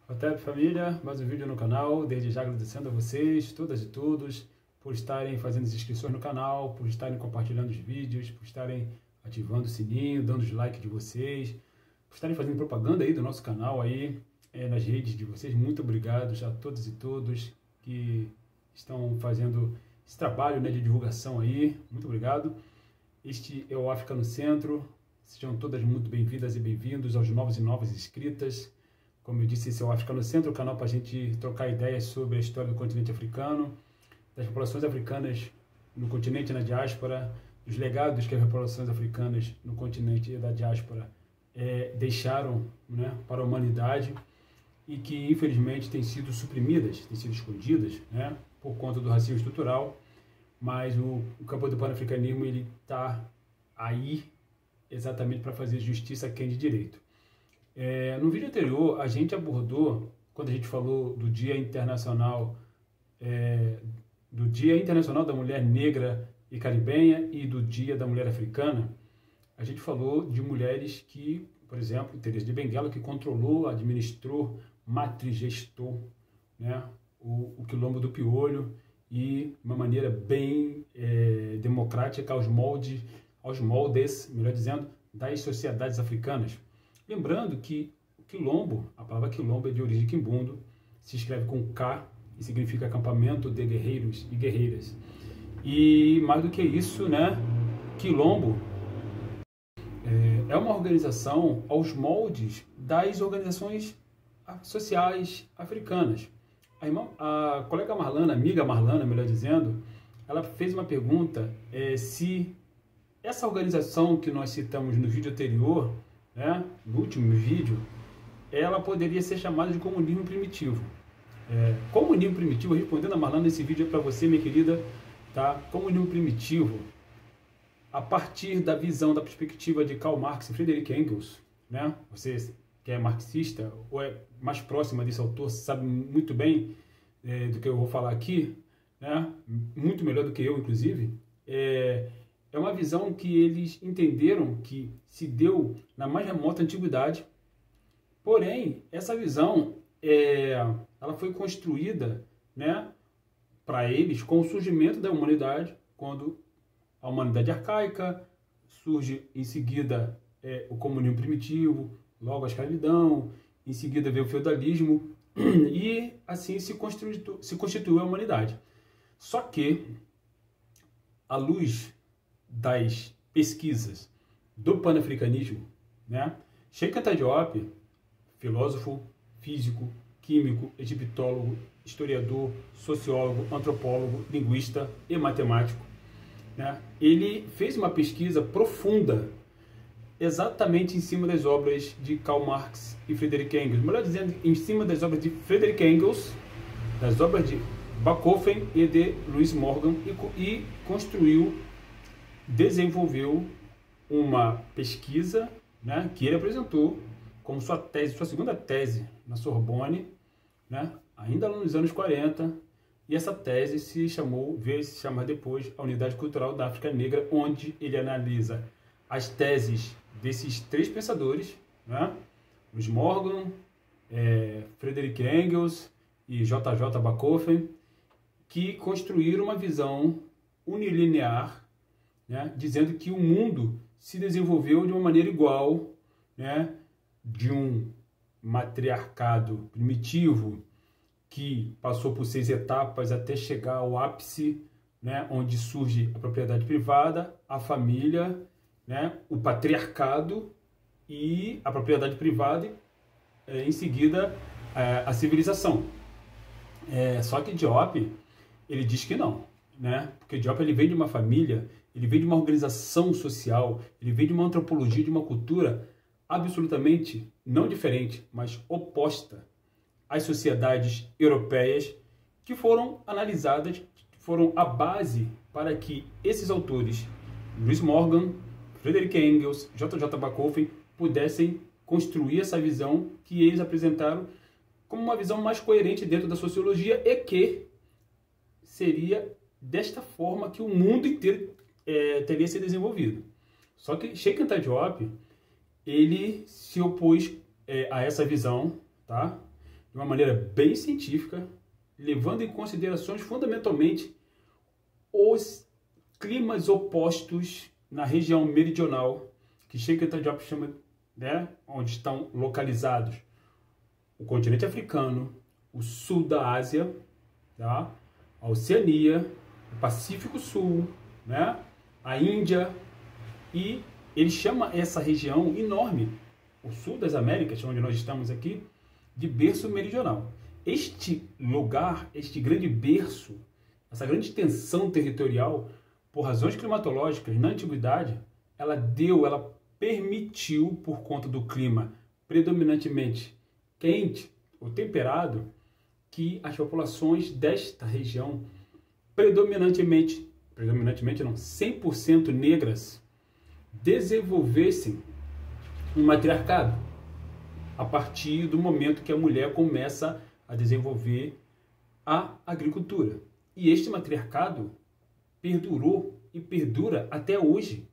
Otep família, mais um vídeo no canal, desde já agradecendo a vocês, todas e todos, por estarem fazendo as inscrições no canal, por estarem compartilhando os vídeos, por estarem ativando o sininho, dando os likes de vocês, por estarem fazendo propaganda aí do nosso canal aí, nas redes de vocês. Muito obrigado a todas e todos que estão fazendo esse trabalho, né, de divulgação aí, muito obrigado. Este é o África no Centro, sejam todas muito bem-vindas e bem-vindos aos novos e novas inscritas. Como eu disse, esse é o África no Centro, o canal para a gente trocar ideias sobre a história do continente africano, das populações africanas no continente e na diáspora, dos legados que as populações africanas no continente e da diáspora deixaram, né, para a humanidade e que, infelizmente, têm sido suprimidas, têm sido escondidas, né, por conta do racismo estrutural. Mas o campo do panafricanismo está aí exatamente para fazer justiça a quem de direito. No vídeo anterior, a gente abordou, quando a gente falou do Dia Internacional, da Mulher Negra e Caribenha e do Dia da Mulher Africana, a gente falou de mulheres que, por exemplo, Teresa de Benguela, que controlou, administrou, matrigestou, né, o Quilombo do Piolho, e de uma maneira bem democrática aos moldes, melhor dizendo, das sociedades africanas. Lembrando que o quilombo, a palavra quilombo é de origem quimbundo, se escreve com K e significa acampamento de guerreiros e guerreiras. E mais do que isso, né, quilombo é uma organização aos moldes das organizações sociais africanas. A colega Marlana, amiga Marlana, melhor dizendo, ela fez uma pergunta se essa organização que nós citamos no vídeo anterior, né, no último vídeo, ela poderia ser chamada de comunismo primitivo. Comunismo primitivo, respondendo a Marlana, esse vídeo é para você, minha querida, tá? Comunismo primitivo, a partir da visão, da perspectiva de Karl Marx e Friedrich Engels, né? Você que é marxista ou é mais próxima desse autor sabe muito bem do que eu vou falar aqui, né? Muito melhor do que eu, inclusive. É uma visão que eles entenderam que se deu na mais remota antiguidade. Porém, essa visão ela foi construída, né, para eles com o surgimento da humanidade, quando a humanidade arcaica surge, em seguida o comunismo primitivo, logo a escravidão, em seguida veio o feudalismo, e assim se constituiu a humanidade. Só que, à luz das pesquisas do panafricanismo, né, Cheikh Anta Diop, filósofo, físico, químico, egiptólogo, historiador, sociólogo, antropólogo, linguista e matemático, né, ele fez uma pesquisa profunda exatamente em cima das obras de Karl Marx e Friedrich Engels, melhor dizendo, em cima das obras de Friedrich Engels, das obras de Bachofen e de Louis Morgan, e desenvolveu uma pesquisa, né, que ele apresentou como sua segunda tese na Sorbonne, né, ainda nos anos 40, e essa tese veio se chamar depois a Unidade Cultural da África Negra, onde ele analisa as teses desses três pensadores, né, Louis Morgan, Friedrich Engels e J.J. Bachofen, que construíram uma visão unilinear, né, dizendo que o mundo se desenvolveu de uma maneira igual, né, de um matriarcado primitivo que passou por 6 etapas até chegar ao ápice, né, onde surge a propriedade privada, a família, né, o patriarcado e a propriedade privada, em seguida a civilização. Só que Diop, ele diz que não, né, porque Diop ele vem de uma família, ele vem de uma organização social, ele vem de uma antropologia, de uma cultura absolutamente não diferente, mas oposta às sociedades europeias, que foram analisadas, foram a base para que esses autores, Louis Morgan, Friedrich Engels, J.J. Bachofen, pudessem construir essa visão que eles apresentaram como uma visão mais coerente dentro da sociologia, e que seria desta forma que o mundo inteiro teria se desenvolvido. Só que Cheikh Anta Diop, ele se opôs a essa visão, tá? de uma maneira bem científica, levando em considerações fundamentalmente os climas opostos na região meridional, que Cheikh Diop chama, né, onde estão localizados o continente africano, o sul da Ásia, tá? A Oceania, o Pacífico Sul, né? A Índia, e ele chama essa região enorme, o sul das Américas, onde nós estamos aqui, de berço meridional. Este lugar, este grande berço, essa grande extensão territorial, por razões climatológicas, na antiguidade, ela permitiu, por conta do clima predominantemente quente ou temperado, que as populações desta região, predominantemente não, 100% negras, desenvolvessem um matriarcado, a partir do momento que a mulher começa a desenvolver a agricultura. E este matriarcado perdurou e perdura até hoje,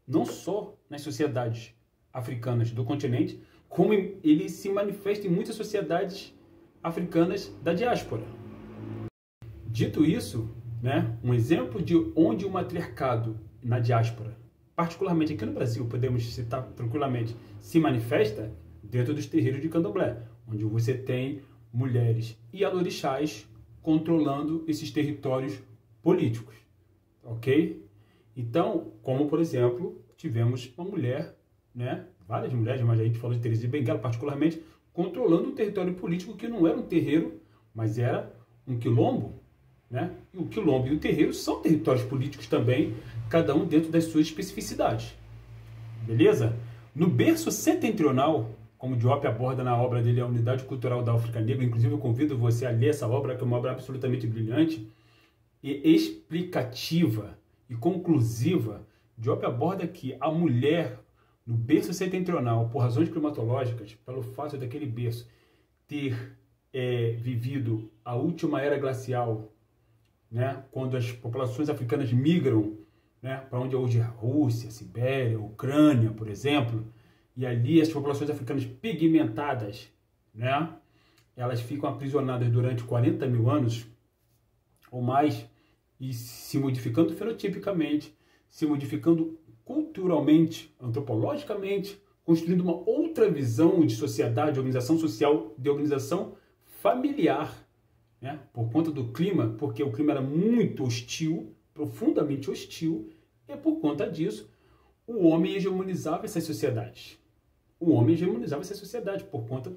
não só nas sociedades africanas do continente, como ele se manifesta em muitas sociedades africanas da diáspora. Dito isso, né, um exemplo de onde o matriarcado na diáspora, particularmente aqui no Brasil, podemos citar tranquilamente, se manifesta dentro dos terreiros de candomblé, onde você tem mulheres e alorixás controlando esses territórios políticos, ok? Então, como por exemplo, tivemos uma mulher, né, várias mulheres, mas a gente falou de Teresa de Benguela particularmente, controlando um território político que não era um terreiro, mas era um quilombo, né? E o quilombo e o terreiro são territórios políticos também, cada um dentro das suas especificidades. Beleza? No berço setentrional, como Diop aborda na obra dele, A Unidade Cultural da África Negra, inclusive eu convido você a ler essa obra, que é uma obra absolutamente brilhante e explicativa e conclusiva. Diop aborda que a mulher, no berço setentrional, por razões climatológicas, pelo fato daquele berço ter vivido a última era glacial, né, quando as populações africanas migram, né, para onde é hoje a Rússia, Sibéria, Ucrânia, por exemplo, e ali as populações africanas pigmentadas, né, elas ficam aprisionadas durante 40 mil anos ou mais, e se modificando fenotipicamente, se modificando culturalmente, antropologicamente, construindo uma outra visão de sociedade, de organização social, de organização familiar, né? Por conta do clima, porque o clima era muito hostil, profundamente hostil, e por conta disso, o homem hegemonizava essas sociedades. O homem hegemonizava essas sociedades, por conta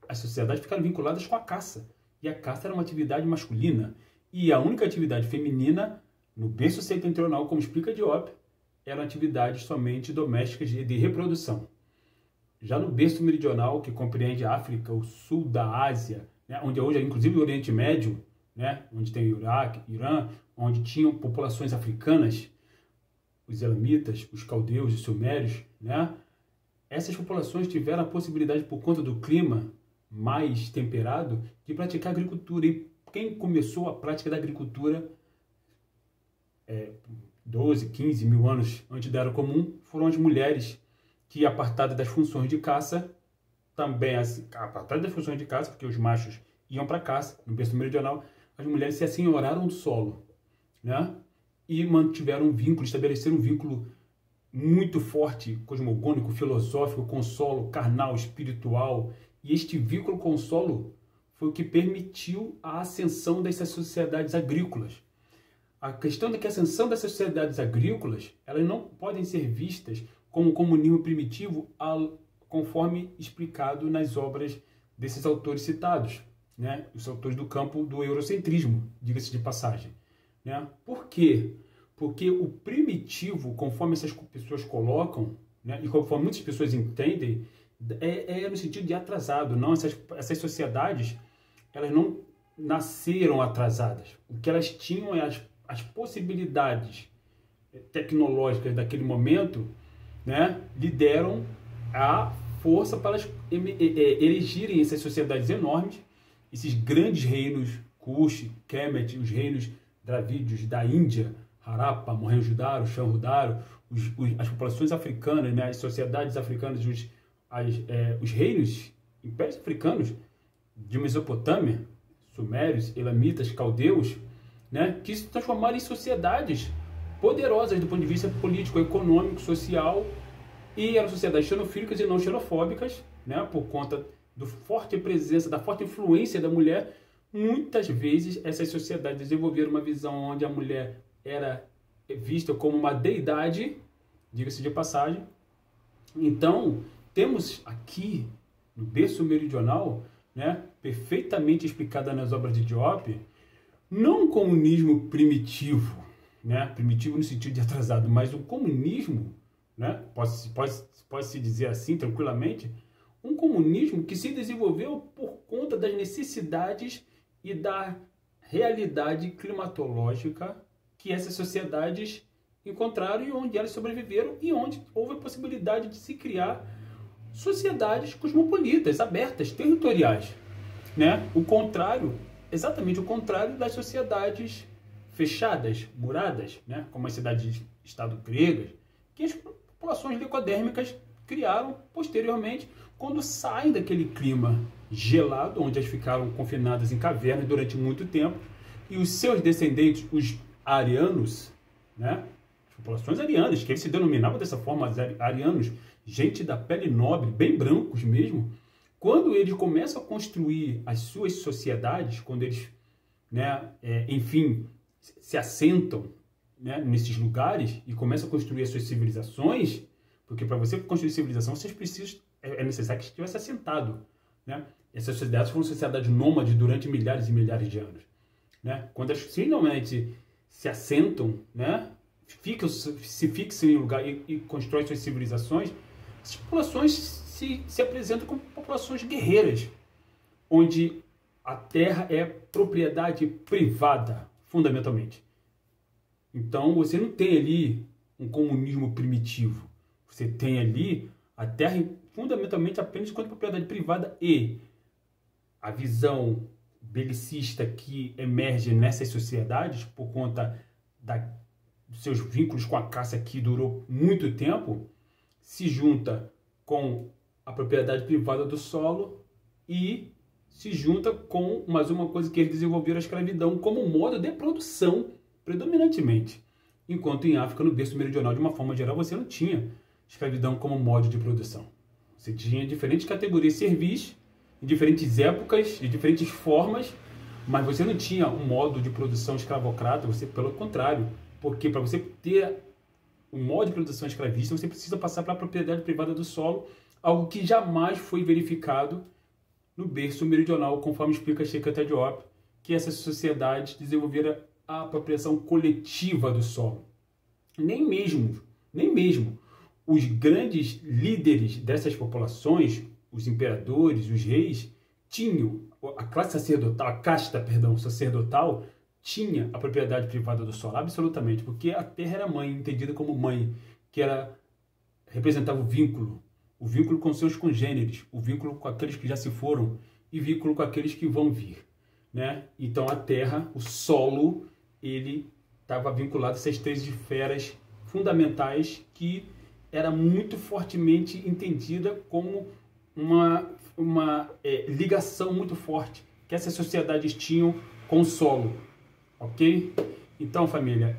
as sociedades ficaram vinculadas com a caça, e a caça era uma atividade masculina, e a única atividade feminina, no berço setentrional, como explica Diop, eram atividades somente domésticas de reprodução. Já no berço meridional, que compreende a África, o sul da Ásia, né, onde hoje é inclusive o Oriente Médio, né, onde tem o Iraque, Irã, onde tinham populações africanas, os elamitas, os caldeus, os sumérios, né, essas populações tiveram a possibilidade, por conta do clima mais temperado, de praticar agricultura. E quem começou a prática da agricultura 12, 15 mil anos antes da Era Comum foram as mulheres que, apartadas das funções de caça, também apartadas das funções de caça, porque os machos iam para caça, no berço meridional, as mulheres se assenhoraram do solo, né? E mantiveram um vínculo, estabeleceram um vínculo muito forte, cosmogônico, filosófico, com o solo, carnal, espiritual. E este vínculo com o solo foi o que permitiu a ascensão dessas sociedades agrícolas. A questão é que a ascensão dessas sociedades agrícolas, elas não podem ser vistas como um comunismo primitivo, conforme explicado nas obras desses autores citados, né? Os autores do campo do eurocentrismo, diga-se de passagem, né? Por quê? Porque o primitivo, conforme essas pessoas colocam, né, e conforme muitas pessoas entendem, é no sentido de atrasado. Não, essas sociedades, elas não nasceram atrasadas. O que elas tinham é as possibilidades tecnológicas daquele momento, né, lhe deram a força para elas erigirem essas sociedades enormes, esses grandes reinos, Kush, Kemet, os reinos dravídeos da Índia, Harappa, Mohenjo-Daro, Shanhu-Daro, as populações africanas, né, as sociedades africanas, os reinos, impérios africanos, de Mesopotâmia, sumérios, elamitas, caldeus, né, que se transformaram em sociedades poderosas do ponto de vista político, econômico, social, e eram sociedades xenofílicas e não xenofóbicas, né, por conta da forte presença, da forte influência da mulher. Muitas vezes essas sociedades desenvolveram uma visão onde a mulher era vista como uma deidade, diga-se de passagem. Então, temos aqui no berço meridional, né, perfeitamente explicada nas obras de Diop, não um comunismo primitivo, né, primitivo no sentido de atrasado, mas um comunismo, né, pode-se dizer assim tranquilamente, um comunismo que se desenvolveu por conta das necessidades e da realidade climatológica que essas sociedades encontraram e onde elas sobreviveram e onde houve a possibilidade de se criar sociedades cosmopolitas, abertas, territoriais, né? O contrário, exatamente o contrário das sociedades fechadas, muradas, né? Como as cidades-estado gregas, que as populações licodérmicas criaram posteriormente, quando saem daquele clima gelado, onde elas ficaram confinadas em cavernas durante muito tempo, e os seus descendentes, os arianos, né? As populações arianas, que eles se denominavam dessa forma, arianos, gente da pele nobre, bem brancos mesmo, quando eles começam a construir as suas sociedades, quando eles, né, enfim, se assentam, né, nesses lugares e começam a construir as suas civilizações, porque para você construir civilização, é necessário que estivesse assentado, né? Essas sociedades foram sociedades nômades durante milhares e milhares de anos, né? Quando elas finalmente se assentam, né, se fixam em um lugar e constroem suas civilizações, as populações se apresentam como populações guerreiras, onde a terra é propriedade privada, fundamentalmente. Então, você não tem ali um comunismo primitivo. Você tem ali a terra fundamentalmente apenas enquanto propriedade privada, e a visão belicista que emerge nessas sociedades por conta dos seus vínculos com a caça, que durou muito tempo, se junta com a propriedade privada do solo e se junta com mais uma coisa que eles desenvolveram, a escravidão, como modo de produção predominantemente. Enquanto em África, no berço meridional, de uma forma geral, você não tinha escravidão como modo de produção. Você tinha diferentes categorias servis, em diferentes épocas, de diferentes formas, mas você não tinha um modo de produção escravocrata, você, pelo contrário, porque para você ter um modo de produção escravista, você precisa passar para a propriedade privada do solo, algo que jamais foi verificado no berço meridional, conforme explica Cheikh Anta Diop, que essas sociedades desenvolveram a apropriação coletiva do solo. Nem mesmo os grandes líderes dessas populações, os imperadores, os reis, tinham, a classe sacerdotal, a casta, sacerdotal, tinha a propriedade privada do solo, absolutamente, porque a terra era mãe, entendida como mãe, que representava o vínculo com seus congêneres, o vínculo com aqueles que já se foram e vínculo com aqueles que vão vir, né? Então a terra, o solo, ele estava vinculado a essas três esferas fundamentais que era muito fortemente entendida como uma ligação muito forte que essas sociedades tinham com o solo, ok? Então, família,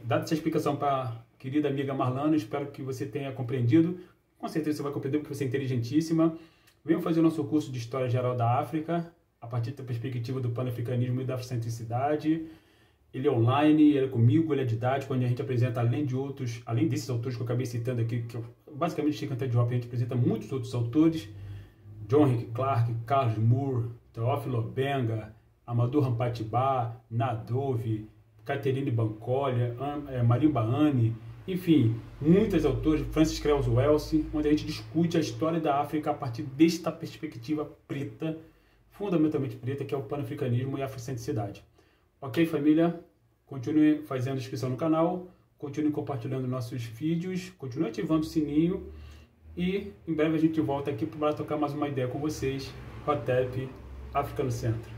dada essa explicação para a querida amiga Marlana, espero que você tenha compreendido. Com certeza você vai compreender, porque você é inteligentíssima. Venham fazer o nosso curso de História Geral da África, a partir da perspectiva do pan-africanismo e da afrocentricidade. Ele é online, ele é comigo, ele é didático, onde a gente apresenta, além desses autores que eu acabei citando aqui, que basicamente Cheikh Anta Diop, a gente apresenta muitos outros autores, John Henrik Clarke, Carlos Moore, Teófilo Obenga, Amadou Hampatibá, Nadove, Catherine Bancolia, Marimba Anne, enfim, muitos autores, Francis Krauss Wells, onde a gente discute a história da África a partir desta perspectiva preta, fundamentalmente preta, que é o pan-africanismo e a afrocentricidade. Ok, família? Continue fazendo inscrição no canal, continue compartilhando nossos vídeos, continue ativando o sininho e em breve a gente volta aqui para tocar mais uma ideia com vocês, Hotep, África no Centro.